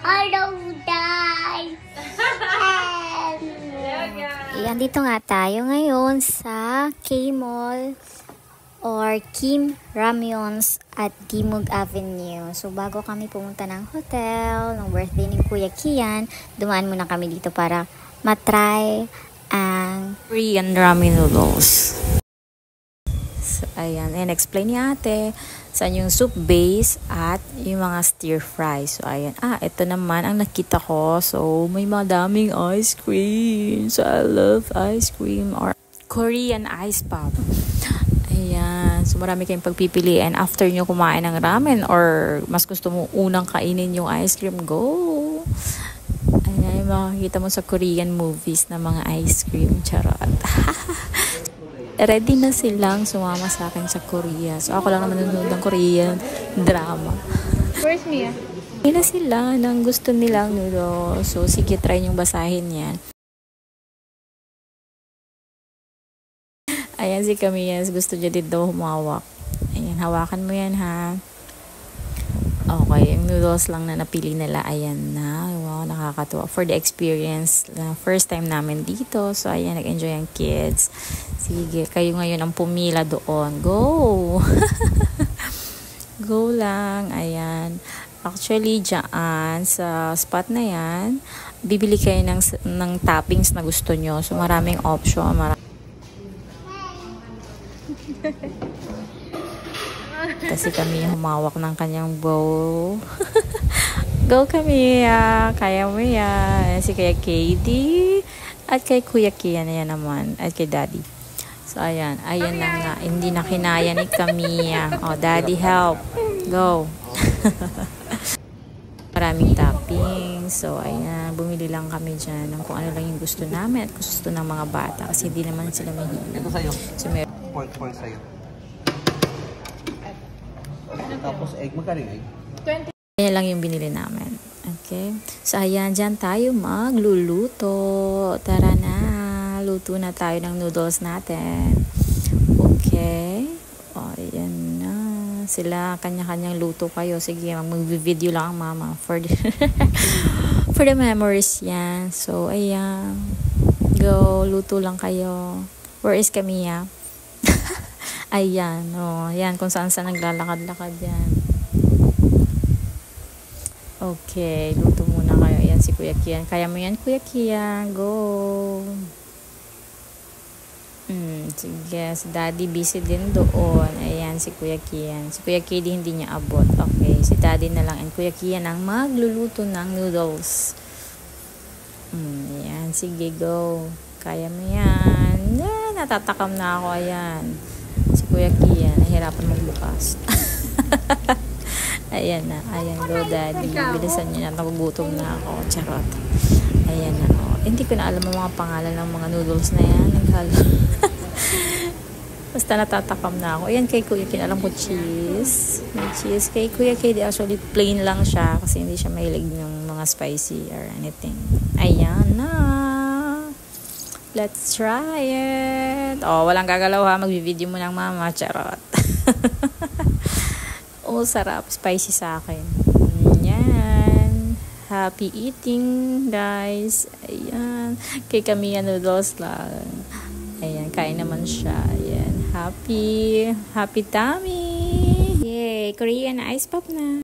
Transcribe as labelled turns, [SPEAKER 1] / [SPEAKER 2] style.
[SPEAKER 1] Hello, guys! Ayan, dito nga tayo ngayon sa K-Mall or Kim Ramyons at Dimog Avenue. So, bago kami pumunta ng hotel, ng birthday ni Kuya Kian, dumaan muna kami dito para matry ang Korean ramen noodles. So, ayan, and explain ni ate saan yung soup base at yung mga stir fry. So, ayan. Ito naman ang nakita ko. So, may mga daming ice cream. So, I love ice cream or Korean ice pop. Ayan. So, marami kayong pagpipilian. After nyo kumain ng ramen or mas gusto mo unang kainin yung ice cream, go! Ayan, yung makikita mo sa Korean movies na mga ice cream. Charot. Ready na silang sumama sa akin sa Korea. So, ako lang naman nanonood ng Korean drama.
[SPEAKER 2] Where's Mia?
[SPEAKER 1] Ready na sila ng gusto nilang noodles. So, sige, try niyong basahin yan. Ayan si Camilla. Gusto niya din daw humawak. Ayan, hawakan mo yan, ha? Okay, yung noodles lang na napili nila, ayan na. Wow, nakakatuwa. For the experience, first time namin dito. So, ayan, nag-enjoy ang kids. Sige, kayo ngayon ang pumila doon. Go! Go lang. Ayan. Actually, dyan, sa spot na yan, bibili kayo ng toppings na gusto nyo. So, maraming option. Kasi kami humawak ng kanyang bowl. Go kami, kaya mo yan. Si Kuya KD at kay Kuya Kian yan naman at kay Daddy. So ayan na nga, hindi na kinaya ni Camilla. Oh, Daddy help. Go. Maraming toppings. So ayan, bumili lang kami dyan ng kung ano lang yung gusto namin at gusto ng mga bata kasi hindi naman sila mahilig.
[SPEAKER 3] Ito sa'yo.
[SPEAKER 1] So,
[SPEAKER 3] Pork sa'yo. Tapos egg, magkano egg?
[SPEAKER 2] 20.
[SPEAKER 1] Yan lang yung binili namin. Okay? So, ayan, dyan tayo magluluto. Tara na. Luto na tayo ng noodles natin. Okay? O, ayan na. Sila, kanya-kanyang luto kayo. Sige, mag-video lang ang mama for the, for the memories yan. So, ayan. Go, luto lang kayo. Where is Camilla? Ayan, ayan, kung saan naglalakad-lakad yan. Okay, luto muna kayo. Ayan si Kuya Kian. Kaya mo yan, Kuya Kian. Go! Sige, si Daddy busy din doon. Ayan, si Kuya Kian. Si Kuya Kidi hindi niya abot. Okay, si Daddy na lang. And Kuya Kian ang magluluto ng noodles. Ayan, sige, go. Kaya mo yan. Natatakam na ako. Ayan. Si Kuya Kian, nahirapan magbukas. Ayan na. Ayan, go Daddy. Bilisan niyo na. Nagugutom na ako. Charot. Ayan na. Hindi ko na alam ang mga pangalan ng mga noodles na yan. Basta natatakam na ako. Ayan kay Kuya Kian. Alam ko cheese. May cheese. Kay Kuya Kian, actually plain lang siya kasi hindi siya mahilig ng mga spicy or anything. Ayan na. Let's try it. Walang gagalaw ha. Magbi-video mo ng mama. Charot. Sarap. Spicy sa akin. Yan. Happy eating, guys. Ayan. Kay Camilla noodles lang. Ayan. Kain naman siya. Ayan. Happy tummy. Yay. Korean ice pop na.